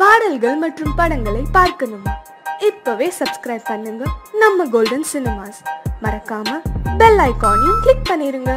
பாடல்கள் மற்றும் படங்களை பார்க்கணுமா? இப்பவே சப்ஸ்கிரைப் பண்ணுங்க நம்ம கோல்டன் சினிமாஸ். மறக்காம பெல் ஐகானையும் கிளிக் பண்ணிருங்க.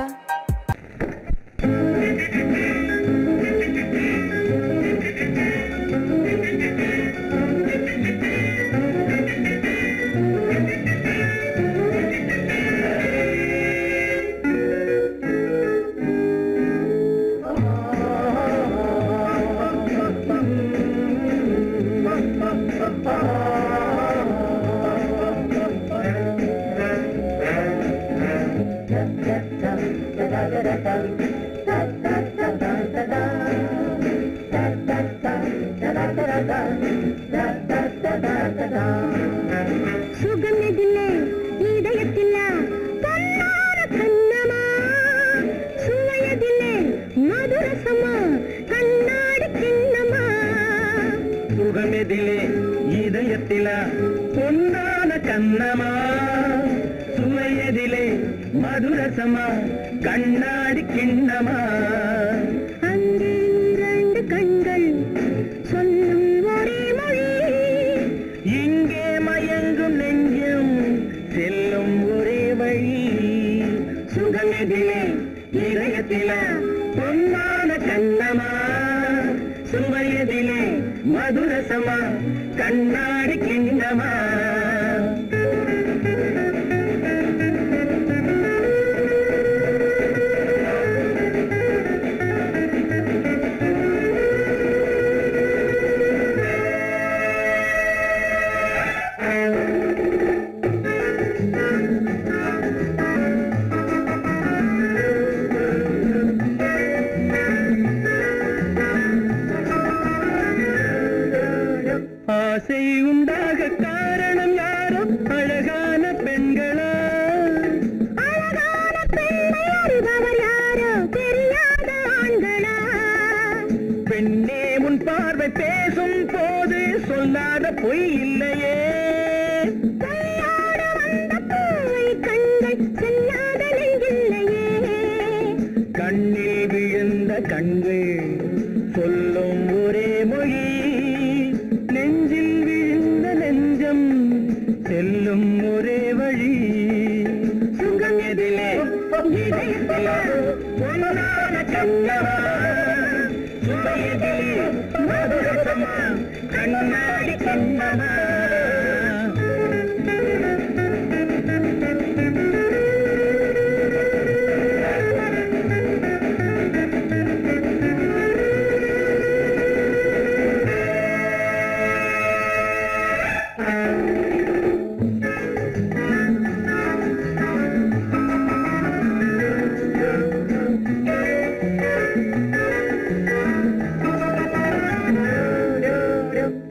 சுகமெதிலே இதயத்திலா பொன்னார கண்ணமா, சுவையதிலே மதுரசமா கண்ணாடி கிண்ணமா. சுகமெதிலே இதயத்திலா பொன்னான கண்ணமா, சுவையதிலே மதுரசமா கண்ணாடி கிண்ணமா. அங்கே இரண்டு கண்கள் சொல்லும் ஒரே மொழி, இங்கே மயங்கும் நெஞ்சம் செல்லும் ஒரே வழி. சுகமெதிலே இதயத்திலா பொன்னான கண்ணமா, சுவையதிலே மதுரசமா கண்ணாடி கிண்ணமா. ஆசை உண்டாக காரணம் யாரோ அழகான பெண்களா, அழகான பெண்ணை அறிபவர் யாரோ தெரியாத ஆண்களா. பெண்ணே உன் பார்வை பேசும் போது சொல்லாத பொய் இல்லையே. கையாட வந்த பூவை கண்கள் செல்லாத நெஞ்சில்லையே. கண்ணில் விழுந்த கண்கள் சொல்லும் ஒரே மொழி, நெஞ்சில் விழுந்த நெஞ்சம் செல்லும் ஒரே வழி. சுகம் எதிலே இதயத்திலே பொன்னான கண்ணமா, சுவையதிலே மதுரசமா கண்ணாடி கண்ணமா.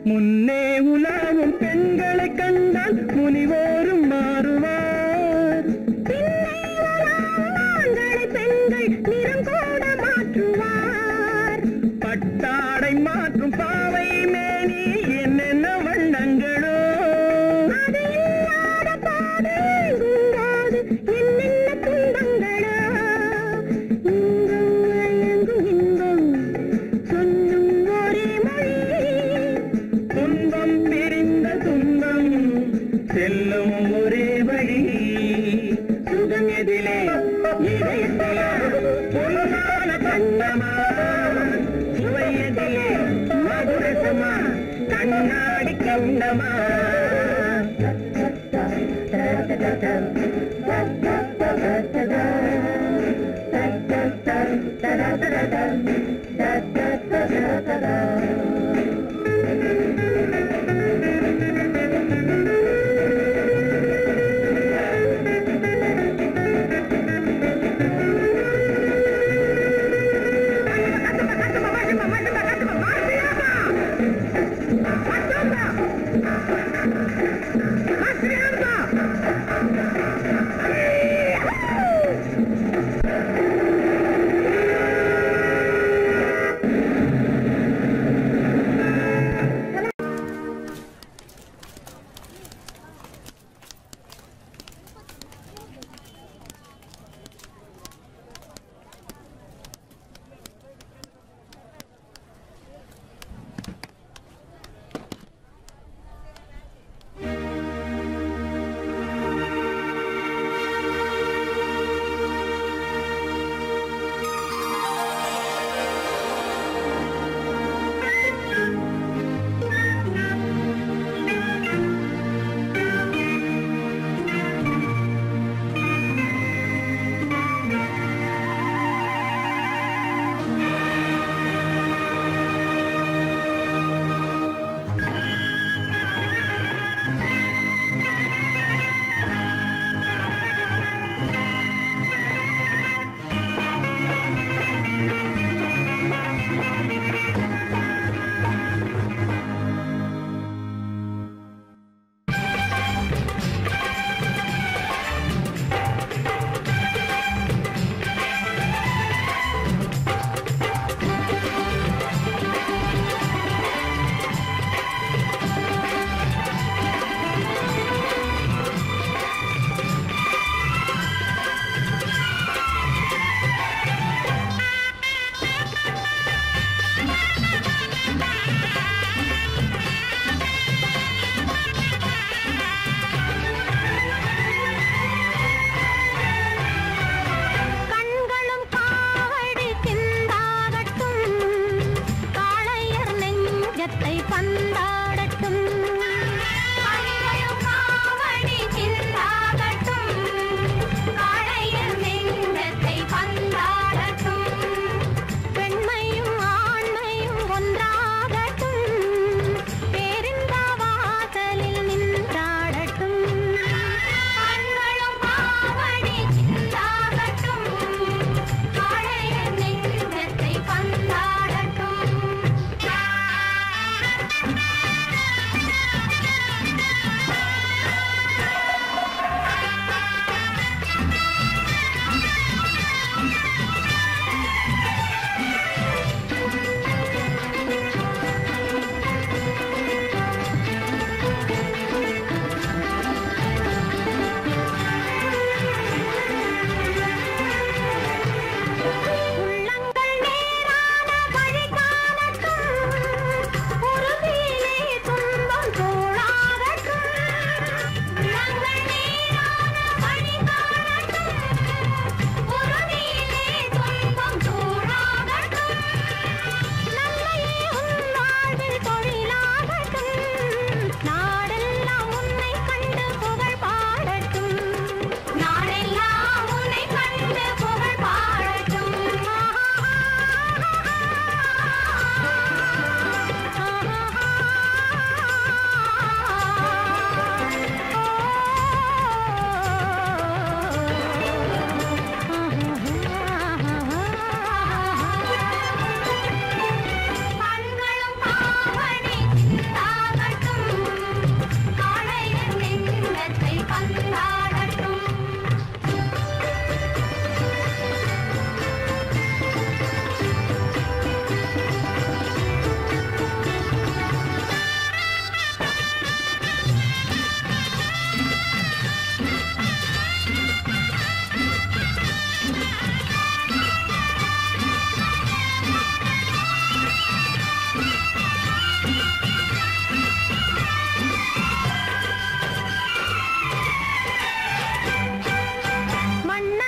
முன்னே உலாவும் பெண்களை கண்டால் முனிவோரும் மாறுவார், பின்னை உலாவும் ஆண்களை பெண்கள் நிறம் கூட மாற்றுவார். பட்டாடை மாற்றும் பாவை மேனி என்னென்ன வண்ணங்களோ. அது இல்லாத போது எங்குங்காது என்னென்ன துன்பங்களோ. இங்கும் அயங்கும் இன்பம் சொல்லும் ஒரே மொழி, துன்பம் பிரிந்த துன்பம் செல்லும் ஒரே வழி. சுகம் எதிலே இதயத்திலே பொன்னான கண்ணமா, சுவையதிலே மதுரசமா கண்ணாடி கண்ணமா. நெஞ்சத்தை பந்தாடட்டும் காவடி சிந்தாகட்டும் காளையர் நெஞ்சத்தை பந்தாடட்டும் பெண்மையும் ஆண்மையும் ஒன்றாகட்டும் பேரிந்த வாசலில் நின்றாடட்டும் கண்களும் காவடி சிந்தாகட்டும் காளையர் நெஞ்சத்தை பந்தாடட்டும் உள்ளங்கள் நேரான வழி காணட்டும் உறுதியிலே துன்பம் தோளாகட்டும் உள்ளங்கள் நேரான வழி காணட்டும் உறுதியிலே துன்பம் தோளாகட்டும் நன்மையே உன் வாழ்வில் தொழிலாகட்டும் நாடெல்லாம் உன்னை கண்டு புகழ் பாடட்டும் நாடெல்லாம் உன்னை கண்டு புகழ் பாடட்டும் கண்களும் காவடி சிந்தாகட்டும் காளையர் நெஞ்சத்தை பந்தாடட்டும்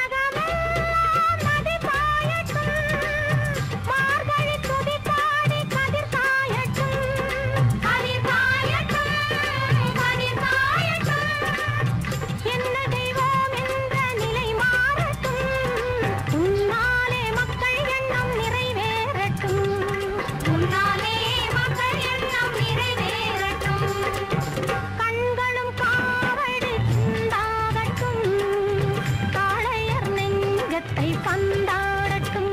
மன்னகமெல்லாம் நதி பாயட்டும் மார்கழி துதி பாடி கதிர் காயட்டும் கதிர் காயட்டும் கதிர் காயட்டும் என்ன தெய்வம் என்ற நிலை மாறட்டும் உன்னாலே மக்கள் எண்ணம் நிறைவேறட்டும் உன்னாலே மக்கள் எண்ணம் நிறைவேறட்டும் கண்களும் காவடி சிந்தாகட்டும் காளையர் நெஞ்சத்தை பந்தாடட்டும்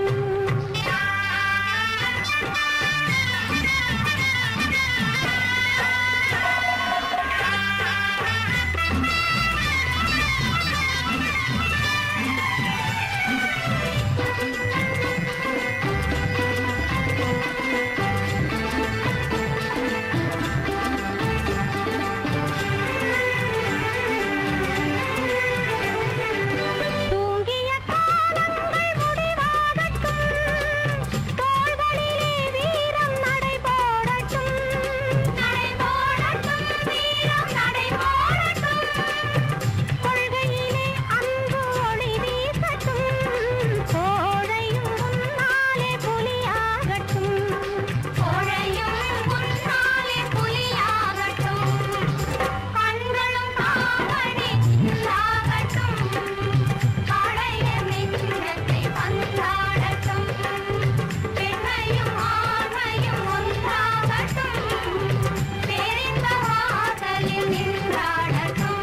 தூங்கிய காலங்கள் முடிவாகட்டும் தோள்களிலே வீரம் நடைபோடட்டும் நடைபோடட்டும் வீரம் நடைபோடட்டும் கொள்கையிலே அன்பு ஒளி வீசட்டும் கோழையும் முன்னாலே புலியாகட்டும் கோழையும் முன்னாலே புலியாகட்டும் கண்களும் காவடி சிந்தாகட்டும் காளையர் நெஞ்சத்தை பந்தாடட்டும் பெண்மையும் ஆண்மையும் ஒன்றாகட்டும் பேரிந்த வாசலில் நின்றாடட்டும்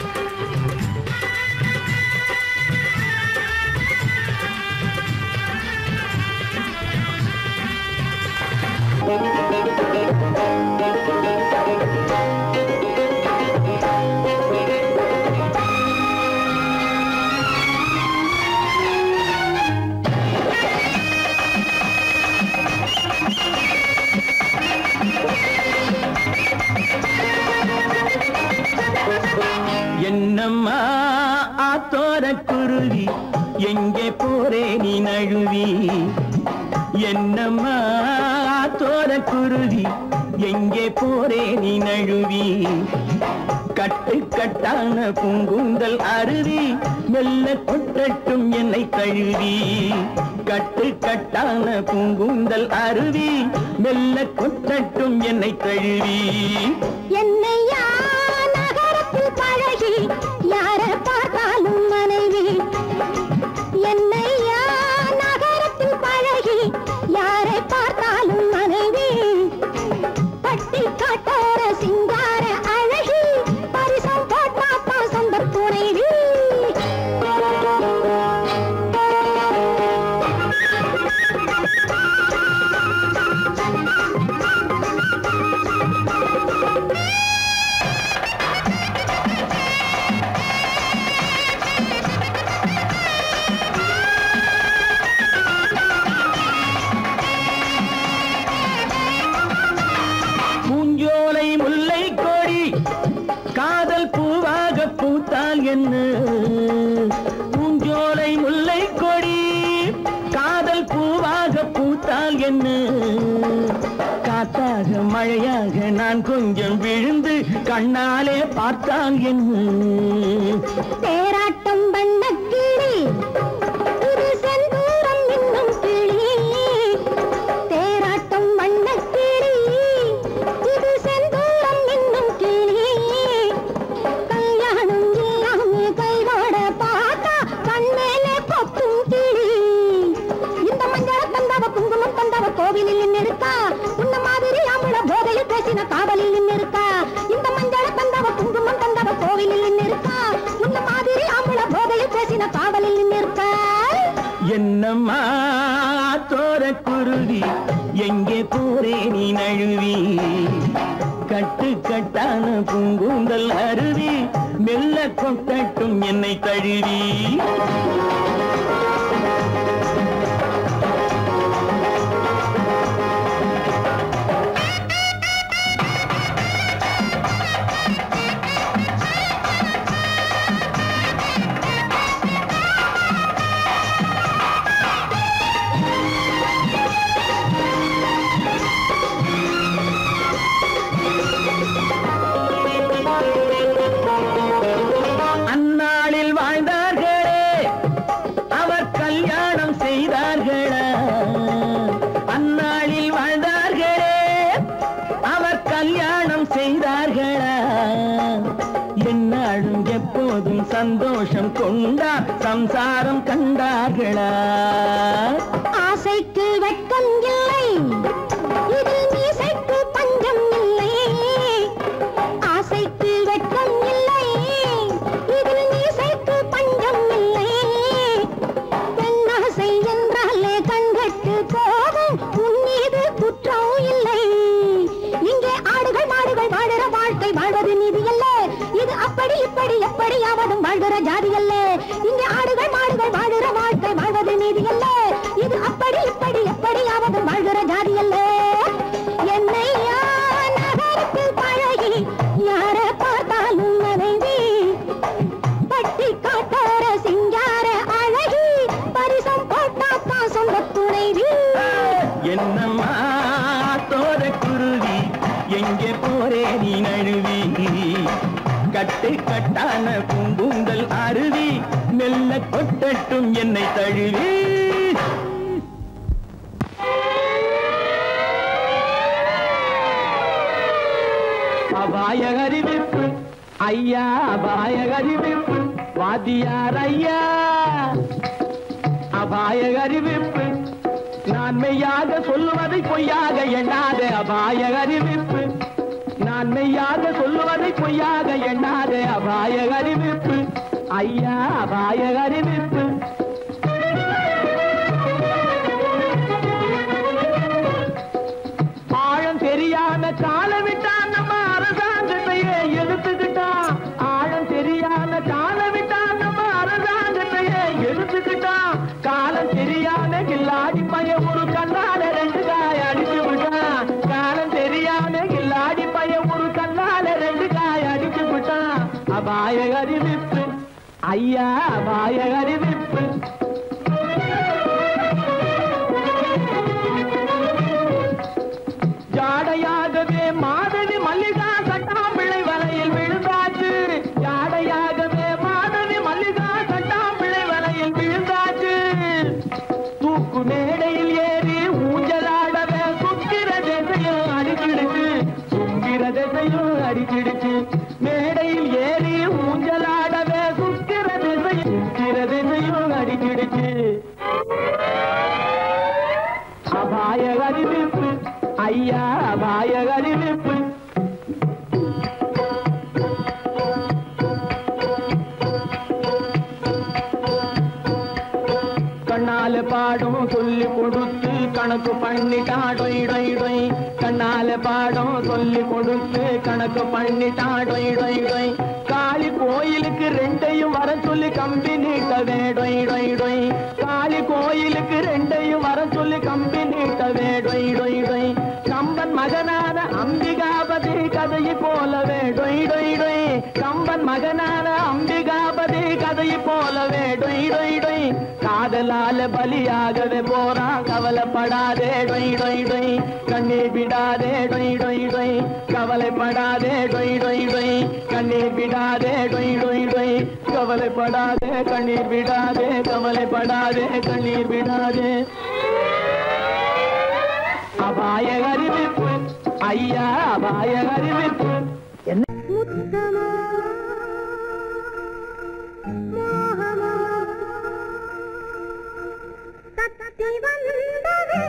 என்னம்மா ஆத்தோர குருவி எங்கே போரே நீ நழுவி என்னம்மா ஆத்தோர குருவி எங்கே போரே நீ நழுவி கட்டு கட்டான பூங்குந்தல் அருவி மெல்ல கொட்டட்டும் என்னை தழுவி கட்டு கட்டான பூங்குந்தல் அருவி மெல்ல கொட்டட்டும் என்னை தழுவி என்னையா நகரத்தில் பழகி யார பார்த்தாலும் மனைவி என்னையா நகரத்தில் பழகி யாரை பார்த்தாலும் மனைவி பட்டி காட்டார சிங்கார அழகி பரிசம் போட்டாப்பா சொந்த துணைவி என்ன பூஞ்சோலை முல்லை கொடி காதல் பூவாக பூத்தால் என்ன காத்தாக மழையாக நான் கொஞ்சம் விழுந்து கண்ணாலே பார்த்தால் என்ன தேராட்டம் வண்ணக்கிளி இது செந்தூரம் இன்னும் கிளி தேராட்டம் வண்ணக்கிளி இது செந்தூரம் இன்னும் கிளி கல்யாணம் இல்லாமே கைவாட பார்த்தா கண்மேலே கொத்தும் கிளி இந்த மஞ்சள தந்தவ குங்குமம் தந்தவ கோவிலில் நின்னிருக்கா உன்ன மாதிரி ஆம்பள போதையில் பேசின காவலில் நின்னிருக்கா இந்த மஞ்சள தந்தவ குங்குமம் தந்தவ கோவிலில் நின்னிருக்கா உன்ன மாதிரி ஆம்பள போதையில் பேசின காவலில் நின்னிருக்கா என்னம்மா தோர குருவி எங்கே போரே நீ நழுவி கட்டு கட்டான பூங்குந்தல் அருவி மெல்ல கொட்டட்டும் என்னை தழுவி அந்நாளில் வாழ்ந்தார்களே அவர் கல்யாணம் செய்தார்களா அந்நாளில் வாழ்ந்தார்களே அவர் கல்யாணம் செய்தார்களா என்னாலும் எப்போதும் சந்தோஷம் கொண்டா சம்சாரம் கண்டார்களா ஆசைக்கு வெட்கம் இல்லை இதில் மீசைக்கு பஞ்சம் இல்லை ஆசைக்கு வெட்கம் இல்லை இதில் மீசைக்கு பஞ்சம் இல்லை பெண்ணாசை என்றாலே கண்கட்டு போகும் உன் மீது குற்றம் இல்லை இங்கே ஆடுகள் மாடுகள் வாழுற வாழ்க்கை வாழ்வது நீதி அல்ல இது அப்படி இப்படி எப்படியாவதும் வாழ்கிற ஜாதி அல்ல இங்கே ஆடுகள் மாடுகள் வாழுற வாழ்க்கை வாழ்வது நீதி அல்ல இது அப்படி இப்படி எப்படியாவதும் வாழ்கிற ஜாதி அல்ல என்னையா நகரத்தில் பழகி யார பார்த்தாலும் மனைவி பட்டி காட்டார சிங்கார அழகி பரிசம் போட்டாக்கா சொந்த துணைவி என்னம்மா தோர குருவி எங்கே போரே நீ நழுவி கட்டு கட்டான பூங்குந்தல் அருவி மெல்ல கொட்டட்டும் என்னை தழுவி அபாய அறிவிப்பு ஐயா அபாய அறிவிப்பு வாத்தியார் ஐயா அபாய அறிவிப்பு நான் மெய்யாக சொல்லுவதை பொய்யாக எண்ணாத அபாய அறிவிப்பு நான் மெய்யாக சொல்லுவதை பொய்யாக எண்ணாத அபாய அறிவிப்பு ஐயா அபாய அறிவிப்பு ஆழம் தெரியாத காலவிட்டான் நம்ம அரசாங்கத்தையே எடுத்துக்கிட்டான் ஆழம் தெரியாத காலவிட்டான் நம்ம அரசாங்கத்தையே எடுத்துக்கிட்டான் காலம் தெரியாத கில்லாடி பைய ஒரு கண்ணால ரெண்டு காய அடிச்சு விட்டான் காலம் தெரியாத கில்லாடி பைய ஒரு கண்ணால ரெண்டு காய அடிச்சு விட்டான் அபாய அறிவிப்பு ஐயா அபாய அறிவிப்பு ஜாடையாகவே மாதவி மல்லிகா சட்டாம்பிள்ளை வலையில் விழுந்தாச்சு யாடையாகவே மாதவி மல்லிகா சட்டாம்பிள்ளை வலையில் விழுந்தாச்சு தூக்கு மேடையில் ஏறி ஊஞ்சலாடவே சுக்கிர திசையும் அடிச்சிடுச்சு சுக்கிர திசையும் அடிச்சிடுச்சு மேடையில் ஏறி ஊஞ்சலாடவே சுக்கிர திசையும் அடிச்சிடுச்சு அபாய அறிவிப்பு ஐயா அபாய அறிவிப்பு கண்ணால பாடம் சொல்லி கொடுத்து கணக்கு பண்ணிட்டா டொய் டொய் டொய் கண்ணால பாடம் சொல்லி கொடுத்து கணக்கு பண்ணிட்டா டொய் டொய் டொய் காளி கோயிலுக்கு ரெண்டையும் வர சொல்லி கம்பி நீட்டவே டொய் டொய் டொய் காளி கோயிலுக்கு ரெண்டையும் வர சொல்லி கம்பி நீட்டவே டொய் டொய் டொய் கம்பன் மகனான அம்பிகாபதி கதையை போலவே டொய் டொய் டொய் கம்பன் மகனான அம்பிகாபதி கதையை போலவே டொய் டொய் டொய் காதலால பலியாகவே போறான் கவலைப்படாதே டொய் டொய் டொய் கண்ணீர் விடாதே டொய் டொய் டொய் கவலைப்படாதே டொய் டொய் டொய் கண்ணீர் விடாதே டொய் டொய் டொய் கவலைப்படாதே கண்ணீர் விடாதே கவலைப்படாதே கண்ணீர் விடாதே அபாய அறிவிப்பு ஐயா அபாய அறிவிப்பு என்ன தத்தி வந்ததே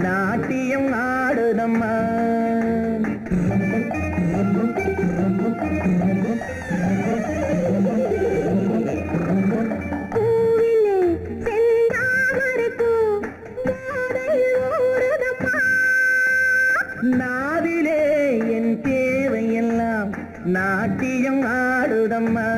நாட்டியம் ஆடுதம்மா நாவிலே என் தேவையெல்லாம் நாட்டியம் ஆடுதம்மா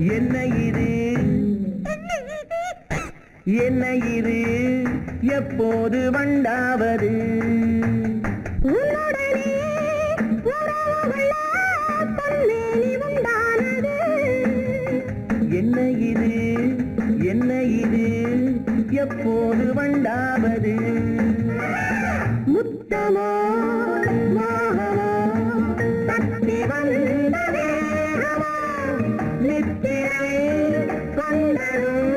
என்ன இது என்ன இது எப்போது வண்டாவது என்ன இது என்ன இது எப்போது வண்டாவது முத்தமோ மோகமோ தத்தி வந்த வேகமோ நித்திரை கொண்டதும்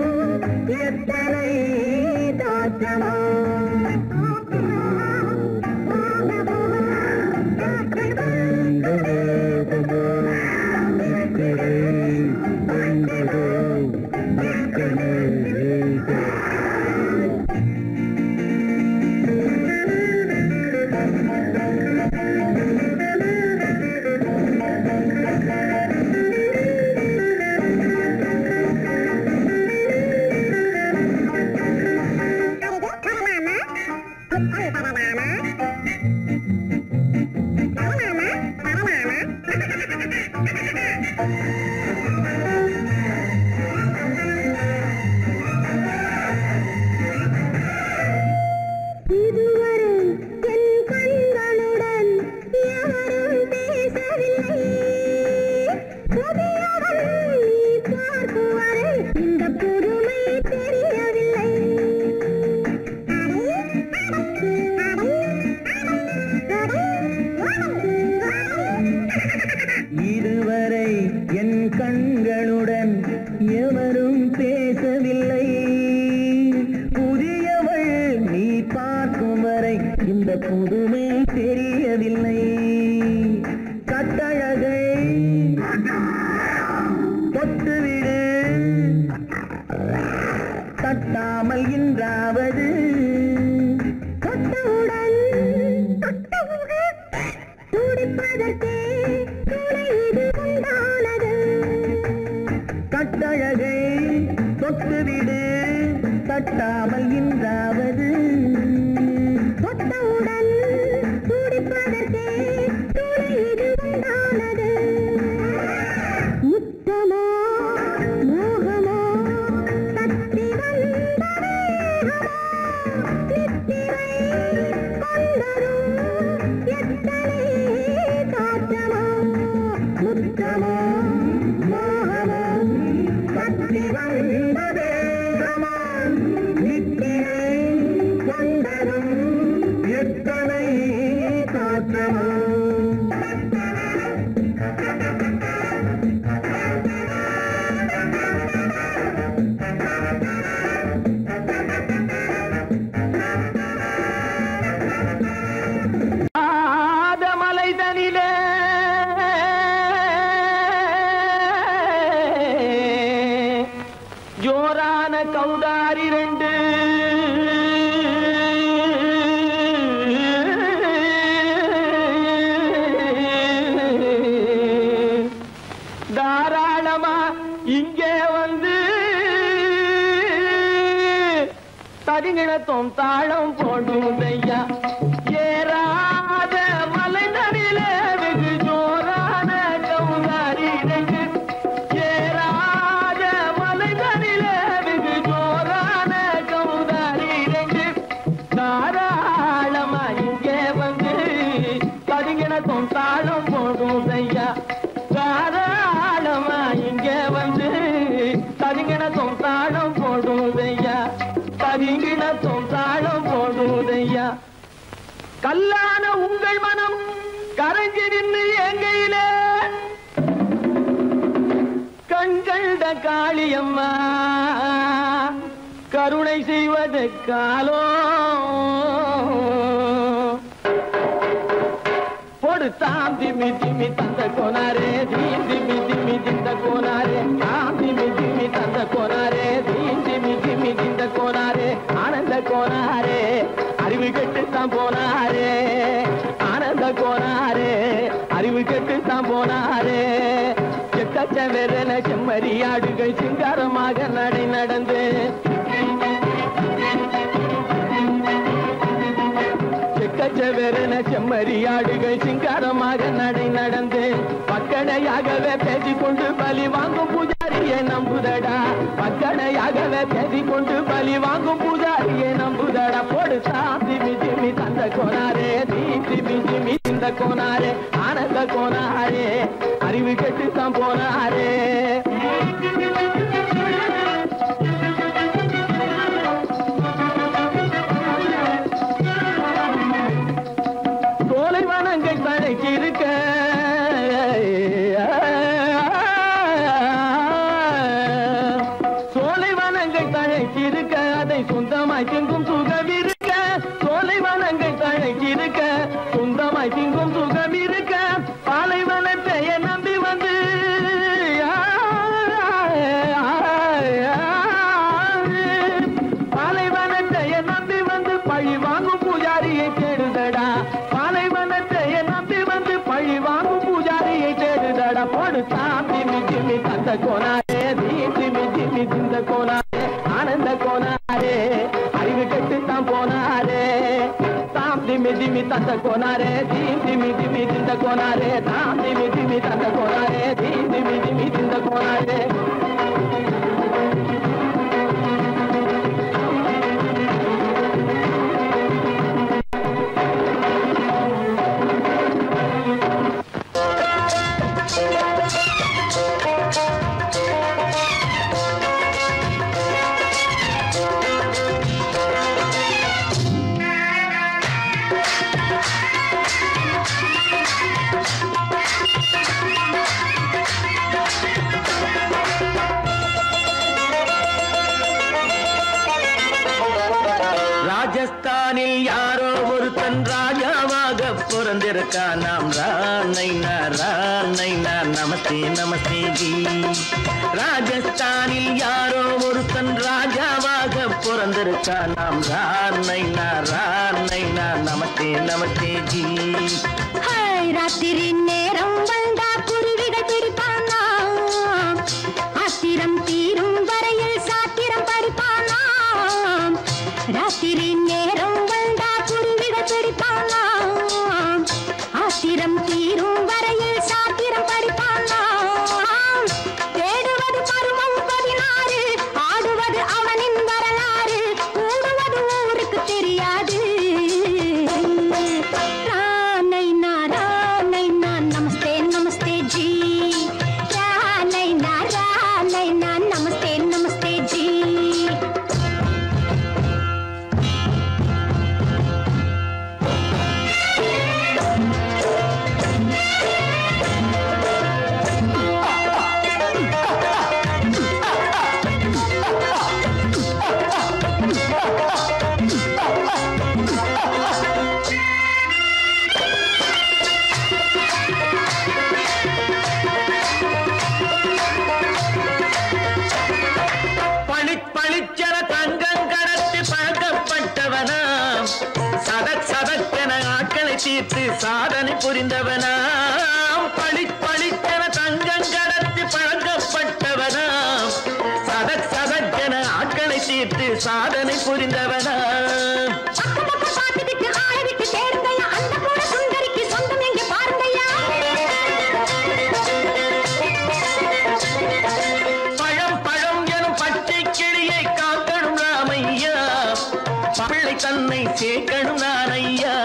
தாளம் போடுதையா ஏறாத மலை தனில வெகு ஜோரான கௌதாரி ரெண்டு ஏறாத மலை தனில வெகு ஜோரான கௌதாரி ரெண்டு தாராளமா இங்கே வந்து கதிங்கிணத்தும் தாளம் போடுதையா தாராளமா இங்கே வந்து கதிங்கிணத்தும் தாளம் போடுதையா கதிங்கிணத்தும் தாளம் போடுதையா கல்லான உங்கள் மனம் கரைஞ்சி நின்று எங்கையில கண்கண்ட காளியம்மா கருணை செய்வது காலோ பொடுத்தாம் திமி திமி தந்த கோனாரே தீம் திமி திமி திந்த கோனாரே தாம் திமி திமி தந்த கோனாரே தீம் திமி திமி திந்த கோனாரே ஆனந்த கோனாரே அறிவு கெட்டுத்தான் போனாரே ஆனந்த கோனாரே அறிவு கெட்டுத்தான் போனாரே செக்கச்ச வெறன செம்மறியாடுகள் சிங்காரமாக நடை நடந்து செக்கச்சவெறன செம்மறியாடுகள் சிங்காரமாக நடை நடந்து பக்கடையாகவே பேசிக்கொண்டு பலி வாங்கும் பூஜாரியை நம்புதடா பக்கடையாகவே பேசிக்கொண்டு பலி வாங்கும் பூஜாரியை நம்புதடா பொடுத்தா திமி திமி தந்த கோனாரே தீம் திமி திமி இந்த கோனாரே ஆனந்த கோனாரே அறிவு கெட்டுத்தான் போனாரே சோலைவனங்கள் தழைக்கிருக்க சோலைவனங்கள் வனங்கள் தழைச்சிருக்க அதை சொந்தமாய் திங்கும் சுகம் இருக்க சோலைவனங்கள் தழைச்சிருக்க சொந்தமாய் திங்கும் சுகம் இருக்க பாலைவனத்தை நம்பி வந்து பாலைவனத்தை நம்பி வந்து பழி வாங்கும் பூஜாரியை தேடுதடா பாலைவனத்தை நம்பி வந்து பழி வாங்கும் பூஜாரியை தேடுதடா போடு சாமி ஜிமி தந்த கோனாரே ஜிமி ஜிமி திந்த கோனாரே ஆனந்த கோனாரே அறிவு கெட்டு தான் போனாரே தாம் திமி திமி தந்த கோனாரே திமி திமி திந்த கோனாரே தாம் திமி திமி தந்த கோனாரே திமி திமி திந்த கோனாரே ராஜஸ்தானில் யாரோ ஒருத்தன் ராஜாவாக பிறந்திருக்கான் நாம் ராணைனா நமஸ்தே நமஸ்தே ஜி ராஜஸ்தானில் யாரோ ஒருத்தன் ராஜாவாக பிறந்திருக்கான் நாம் ராணைனா நமஸ்தே நமஸ்தே ஜி ராத்திரி நேரம் வந்தா குருவிகள் பிடிப்பானா ஆத்திரம் தீரும் வரையில் சாத்திரம் படிப்பானா ராத்திரி நேரம் வந்தா குருவிகள் பிடிப்பானா ஆத்திரம் தீரும் வரையில் சாத்திரம் படிப்பானா தேடுவது பருவம் 16 ஆடுவது அவனின் வரலாறு கூடுவது ஊருக்கு தெரியாது நமஸ்தே நமஸ்தே ஜி நமஸ்தே நமஸ்தே ஜி பளிச்சர தங்கம் கடத்தி பழக்கப்பட்டவனாம் சதக்கென ஆட்களை தீர்த்து சாதனை புரிந்தவனாம் பளிச்சர தங்கம் கடத்தி பழக்கப்பட்டவனாம் சதக்கென ஆட்களை தீர்த்து சாதனை புரிந்தவனாம் தன்னை சேர்க்கணும் நான் ஐயா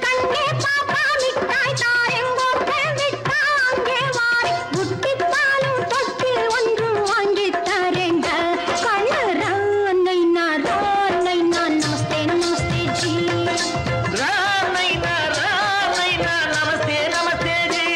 கண்ணே பாப்பா மிட்டாய் தாரெங்கோ கேவிட்டா அங்கே வாரி முட்டிப்பாலும் தொட்டி ஒன்று வாங்கி தரேங்க கண்ணு ராணைனா நமஸ்தே நமஸ்தே ஜி ராணைனா நமஸ்தே நமஸ்தே ஜி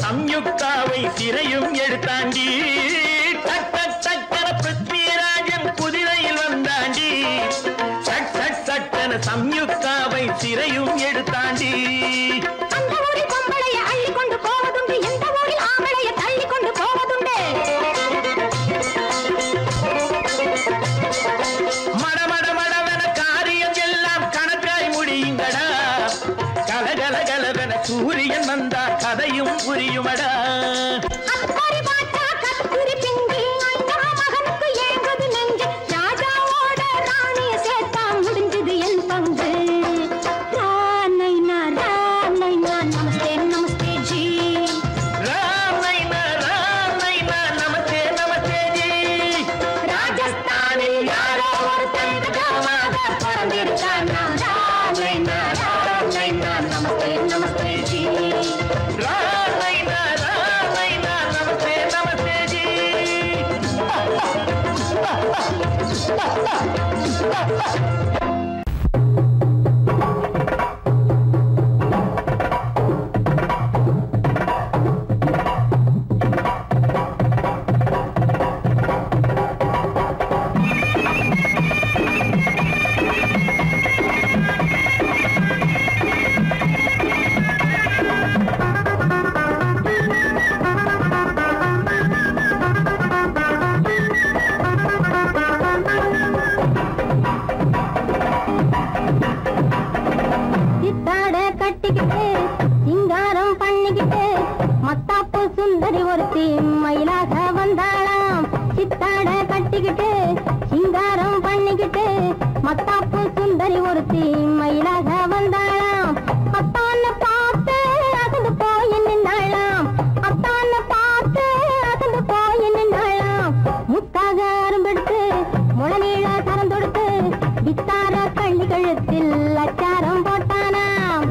சம்யுக்தாவை சிறையும் எடுத்தாண்டி டக்கன பிருத்விராஜன் குதிரையில் வந்தாண்டி சட்டன சம்யுக்தாவை சிறையும் எடுத்தாண்டி அந்த ஊரில் பொம்பளைய அள்ளி கொண்டு போவதுண்டு இந்த ஊரில் ஆம்பளைய தள்ளி கொண்டு போவதுண்டு மடமடவென காரியம் எல்லாம் கணக்காய் முடியுங்கடா கலகலகலவென சூரியன் வந்தா கதையும் புரியுமடா அக்கறி பாட்டா கத்துரி சுந்தரி ஒருத்தி மயிலாக வந்தாளாம். சித்தாட கட்டிக்கிட்டு சிங்காரம் பண்ணிக்கிட்டு மத்தாப்பு சுந்தரி ஒருத்தி மயிலாக வந்தாளாம். அத்தான பார்த்து அசந்து போய் நின்னாளாம். அத்தான பார்த்து அசந்து போய் நின்னாளாம். முத்தாக அரும்பெடுத்து முளநீள சரம் தொடுத்து வித்தார கள்ளி கழுத்தில் அச்சாரம் போட்டானாம்.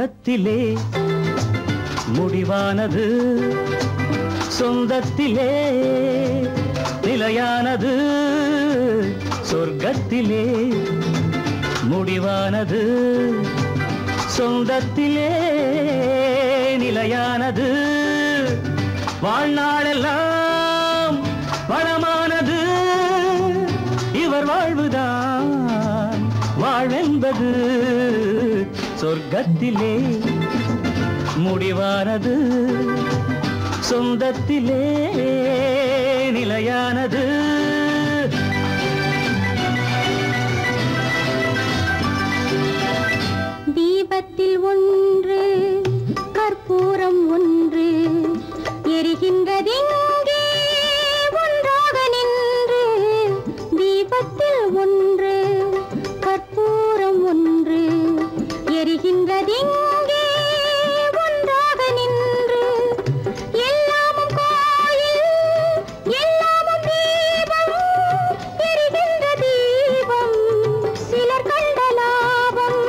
சொர்க்கத்திலே முடிவானது, சொந்தத்திலே நிலையானது. சொர்க்கத்திலே முடிவானது, சொந்தத்திலே நிலையானது. வாழ்நாளெல்லாம் வளமானது, இவர் வாழ்வுதான் வாழ்வென்பது. சொர்க்கத்திலே முடிவானது, சொந்தத்திலே நிலையானது. தீபத்தில் ஒன்று கற்பூரம் ஒன்று எரிகின்றதெங்கே ஒன்றாக நின்று. தீபத்தில் ஒன்று கற்பூரம் ஒன்று எரிகின்றதெங்கே ஒன்றாக நின்று. எல்லாமும் கோயில் எல்லாமும் தீபம், எரிகின்ற தீபம் சிலர் கண்ட லாபம்,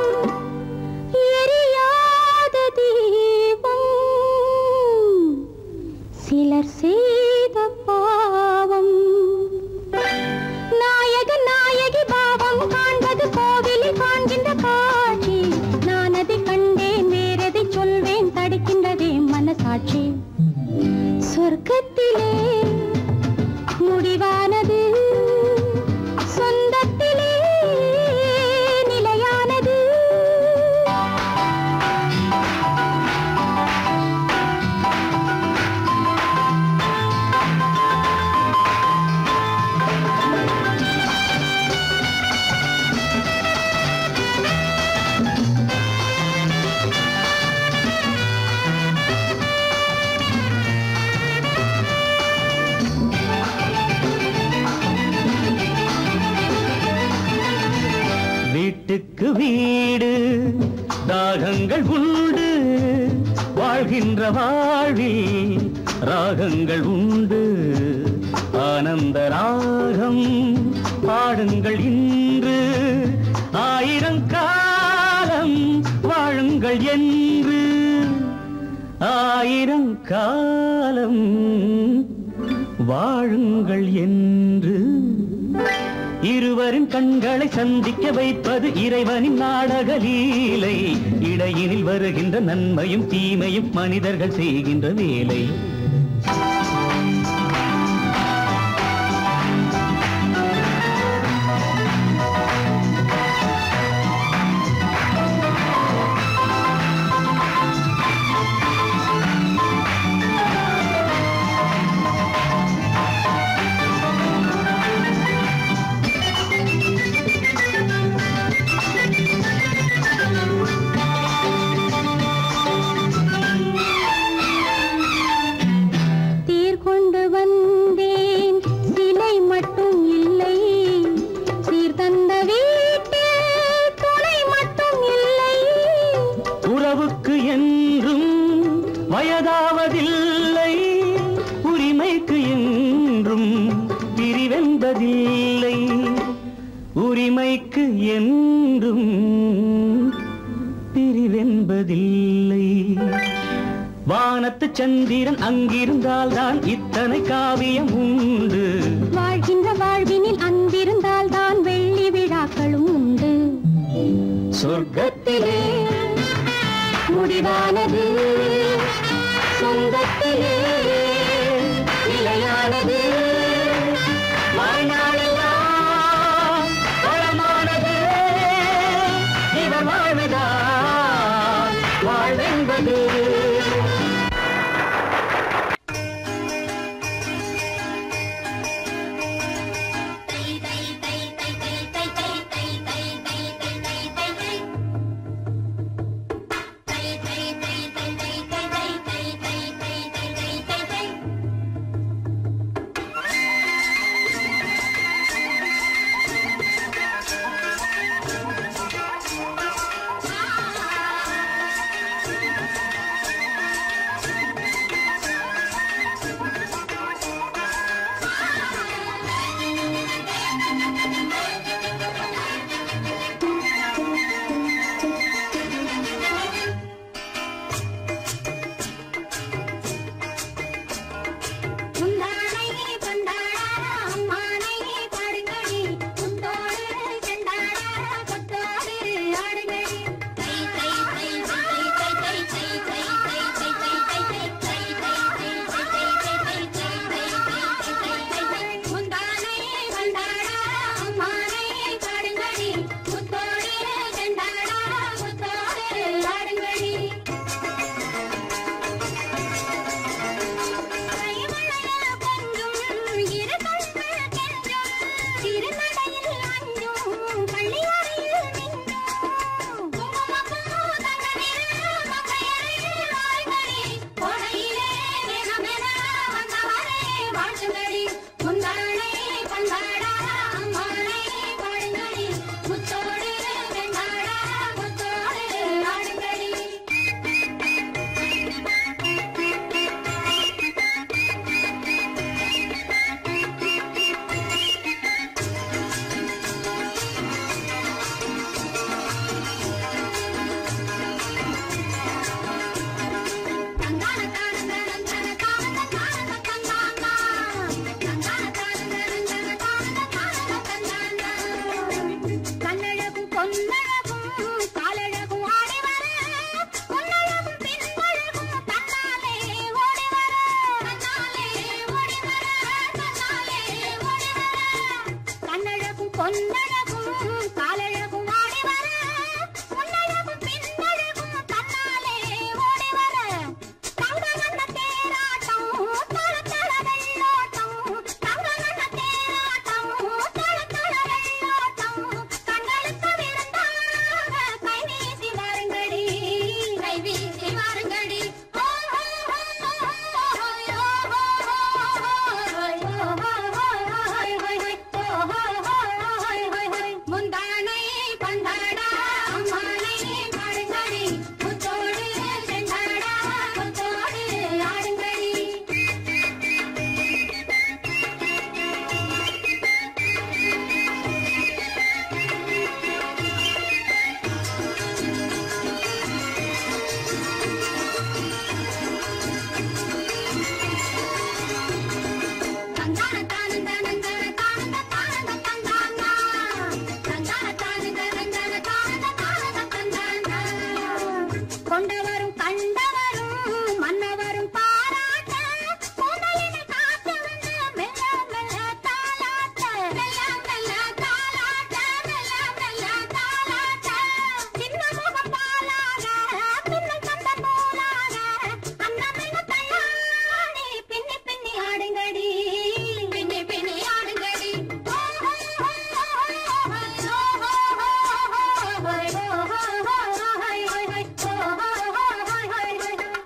எரியாத தீபம் சிலர் செய்த பாவம். நாயகன் நாயகி பாவம் காண்பது கோவிலில் காண்கின்ற காட்சி. நான் அதை கண்டேன், வேறதை சொல்வேன், தடுக்கின்றதே மனசாட்சி. சொர்க்கத்திலே முடிவானது, சொந்தத்திலே நிலையானது. வீட்டுக்கு வீடு தாகங்கள் உண்டு, வாழ்கின்ற வாழ்வில் ராகங்கள் உண்டு. ஆனந்த ராகம் பாடுங்கள் இன்று, ஆயிரம் காலம் வாழுங்கள் என்று. ஆயிரம் காலம் வாழுங்கள் என்று. இருவரின் கண்களை சந்திக்க வைப்பது இறைவனின் நாடக லீலை. இடையினில் வருகின்ற நன்மையும் தீமையும் மனிதர்கள் செய்கின்ற வேலை. வயதாவதில்லை, உரிமைக்கு என்றும் பிரிவென்பதில்லை. உரிமைக்கு என்றும் பிரிவென்பதில்லை. வானத்து சந்திரன் அங்கிருந்தால் தான் இத்தனை காவியம் உண்டு. வாழ்கின்ற வாழ்வினில் அன்பிருந்தால் தான் வெள்ளி விழாக்களும் உண்டு. சொர்க்கத்திலே முடிவானது, சொந்தத்திலே நிலையானது. வாழ்நாளெல்லாம் வளமானது, இவர் வாழ்வதுதான் வாழ்வென்பது. கொண்டவரும் கண்டவரும் மன்னவரும் பாராட்ட முதலினை காத்து வந்து மெல்ல மெல்ல தாலாட்ட மெல்ல மெல்ல தாலாட்ட மெல்ல மெல்ல தாலாட்ட சின்ன முகம் பாலாக பின்னை கண்ட போலாக அன்னமென்ன தள்ளாடி பின்னி பின்னி ஆடுங்கடி பின்னி பின்னி ஆடுங்கடி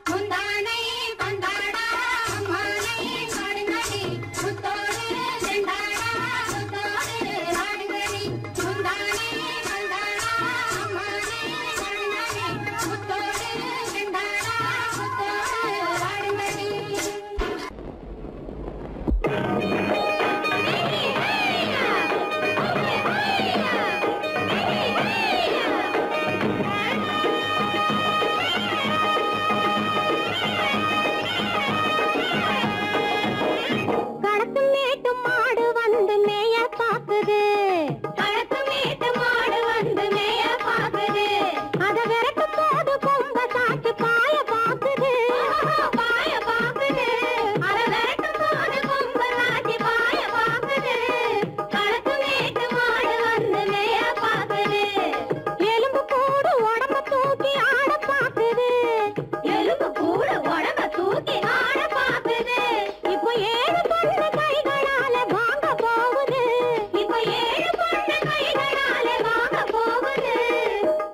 முந்தானை பந்தாடா அம்மானை ஆடுங்கடி முத்தோடு செண்டாடா முத்தோடு ஆடுங்கடி முந்தானை பந்தாடா அம்மானை ஆடுங்கடி முத்தோடு செண்டாடா முத்தோடு ஆடுங்கடி களத்து மேட்டு மாடு வந்து மேய பாக்குது களத்து மேட்டு மாடு வந்து மேய பாக்குது அத விரட்டும் போது கொம்ப சாச்சு பாய பாக்குது பாய பாக்குது அத விரட்டும் போது கொம்ப சாச்சு பாய பாக்குது களத்து மேட்டு மாடு வந்து மேய பாக்குது எலும்பு கூடு உடம்ப தூக்கி ஆட பாக்குது எலும்பு கூடு உடம்ப தூக்கி ஆட பாக்குது இப்போ ஏழு பொண்ணு கைகளால வாங்க போகுது இப்போ ஏழு பொண்ணு கைகளால வாங்க போகுது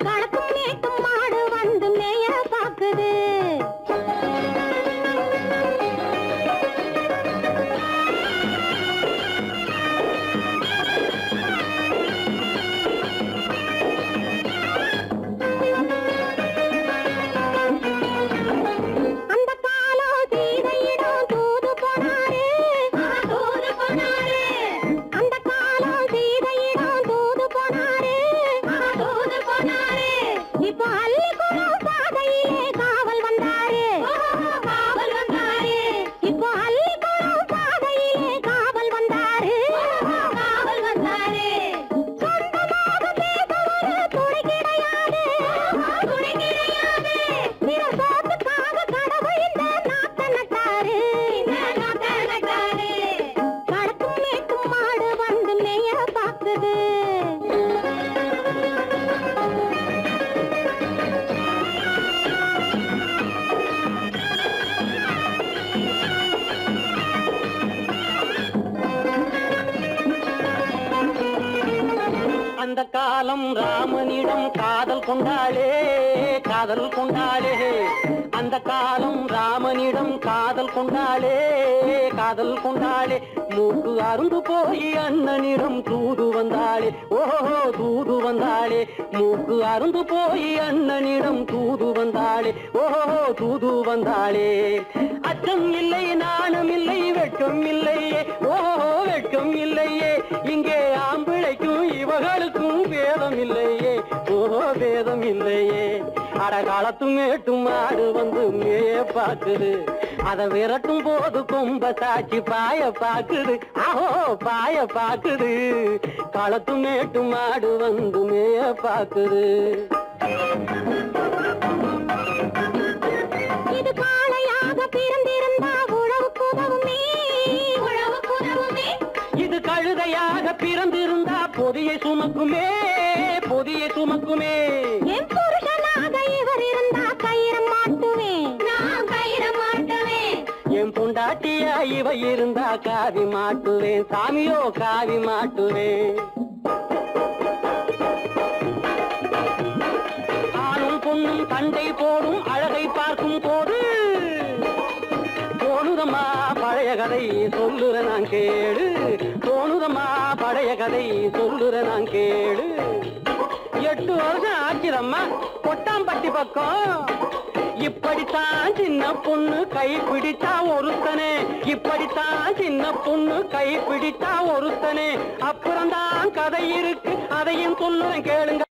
களத்தும் மேட்டும் மாடு வந்து மேய பாக்குது அந்த காலம் சீதையிடம் தூது போனாரு தூது போனாரு அந்த காலம் சீதையிடம் தூது போனாரு தூது போனாரு இப்போ அள்ளிக்குளம் பாதையிலே காவல் வந்தாரு காவல் வந்தாரு இப்போ அள்ளிக்குளம் பாதையிலே காவல் வந்தாரு காவல் வந்தாரு சொந்தமாக பேச ஒரு துணை கிடையாது துணை கிடையாது பிற சோத்துக்காக கடவுள் இந்த நாட்டை நட்டாரு நாட்டை நட்டாரு களத்தும் மேட்டும் மாடு வந்து மேய பாக்குது அந்த காலம் ராமனிடம் காதல் கொண்டாளே காதல் கொண்டாளே அந்த காலம் ராமனிடம் காதல் கொண்டாளே காதல் கொண்டாளே மூக்கு அருந்து போய் அண்ணனிடம் தூது வந்தாளே ஓஹோ தூது வந்தாளே மூக்கு அருந்து போய் அண்ணனிடம் தூது வந்தாளே ஓஹோ தூது வந்தாளே அச்சம் இல்லை நாணம் இல்லை வெட்கம் இல்லையே ஓஹோ வெட்கம் இல்லையே இங்கே ஆம்பிளைக்கும் இவர்களுக்கும் வேதம் இல்லையே ஓஹோ வேதம் இல்லையே அடகாலத்து மேட்டும் மாடு வந்து மேய பாக்குது அத விரட்டும் போது கொம்ப சாட்சி பாய பாக்குது ஆஹோ பாய பாக்குது களத்து மேட்டும் மாடு வந்து மேய பாக்குது இது காளையாக பிறந்திருந்தா உழவுக்கு உதவுமே உழவுக்கு உதவுமே இது கழுதையாக பிறந்திருந்தா பொதியை சுமக்குமே பொதியை சுமக்குமே என் புருஷனாக இவர் இருந்தா கயிறு மாட்டுவேன் நான் கயிறு மாட்டுவேன் என் பொண்டாட்டியா இவ இருந்தா காவி மாட்டுவேன் சாமியோ காவி மாட்டுவேன் ஆணும் பொண்ணும் சண்டை போடும் அழகை பார்க்கும் போது தோணுதம்மா பழைய கதை சொல்லுற நான் கேளு தோணுதம்மா பழைய கதை சொல்லுற நான் கேளு 8 வருஷம் ஆச்சுதம்மா கொட்டாம்பட்டி பக்கம் இப்படித்தான் சின்ன பொண்ணு கை பிடிச்சா ஒருத்தனே இப்படித்தான் சின்ன பொண்ணு கை பிடிச்சா ஒருத்தனே அப்புறம்தான் கதை இருக்கு அதையும் சொல்லுறேன் கேளுங்க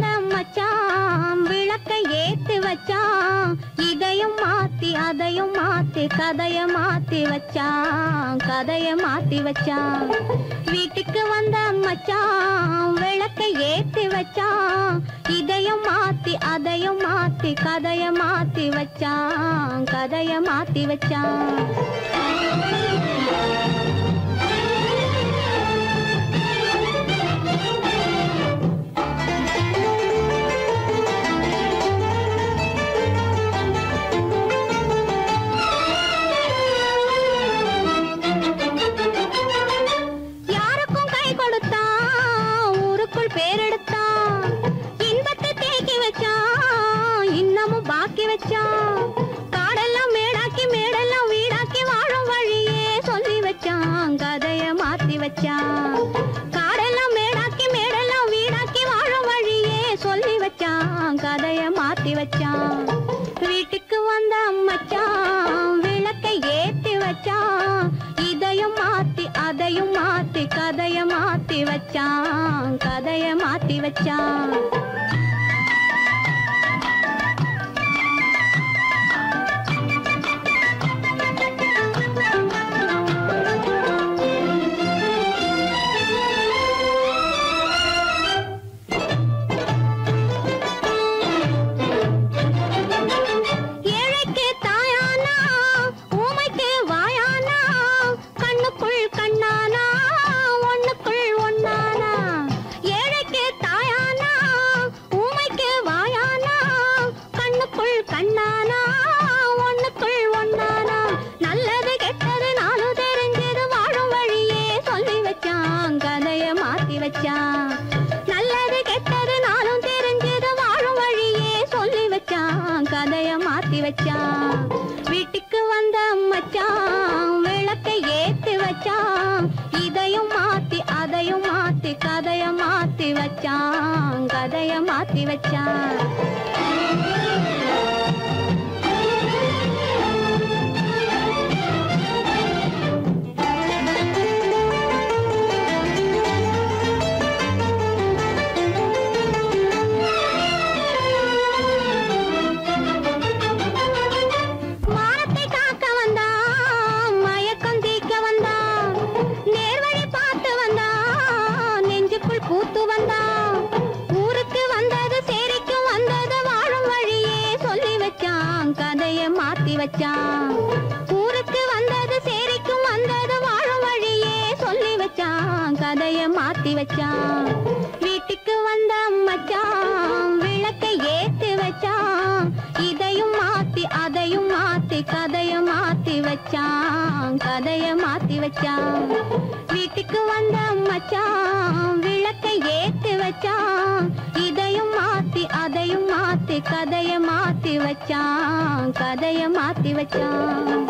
வந்த மச்சான் விளக்கை ஏத்தி வச்சான் இதையும் மாத்தி அதையும் மாத்தி கதைய மாத்தி வச்சான் கதைய மாத்தி வச்சான் வீட்டுக்கு வந்த மச்சான் விளக்கை ஏத்தி வச்சான் இதையும் மாத்தி அதையும் மாத்தி கதைய மாத்தி வச்சான் கதைய மாத்தி வச்சான் காடெல்லாம் மேடாக்கி மேடெல்லாம் வீடாக்கி வாழும் வழியே சொல்லி வச்சான் கதைய மாத்தி வச்சான் காடெல்லாம் மேடாக்கி மேடெல்லாம் வீடாக்கி வாழும் வழியே சொல்லி வச்சான் கதைய மாத்தி வச்சான் வீட்டுக்கு வந்த மச்சான் விளக்கை ஏத்தி வச்சான் இதையும் மாத்தி அதையும் மாத்தி கதைய மாத்தி வச்சான் கதைய மாத்தி வச்சான் நல்லது கெட்டது நானும் தெரிஞ்சது வாழும் வழியே சொல்லி வச்சான் கதைய மாத்தி வச்சான் வீட்டுக்கு வந்த மச்சான் விளக்கை ஏத்தி வச்சான் இதையும் மாத்தி அதையும் மாத்தி கதைய மாத்தி வச்சான் கதைய மாத்தி வச்சான் ஊருக்கு வந்தது சேரிக்கும் வந்தது வாழும் வழியே சொல்லி வச்சான் கதைய மாத்தி வச்சான் வீட்டுக்கு வந்த மச்சான் விளக்கை ஏத்தி வச்சான் இதையும் மாத்தி அதையும் மாத்தி கதைய மாத்தி வச்சான் கதைய மாத்தி வச்சான் வீட்டுக்கு வந்த மச்சான் விளக்கை ஏத்தி வச்சான் இதையும் மாத்தி அதையும் மாத்தி கதைய மாத்தி வச்சான் கதைய மாத்தி வச்சான்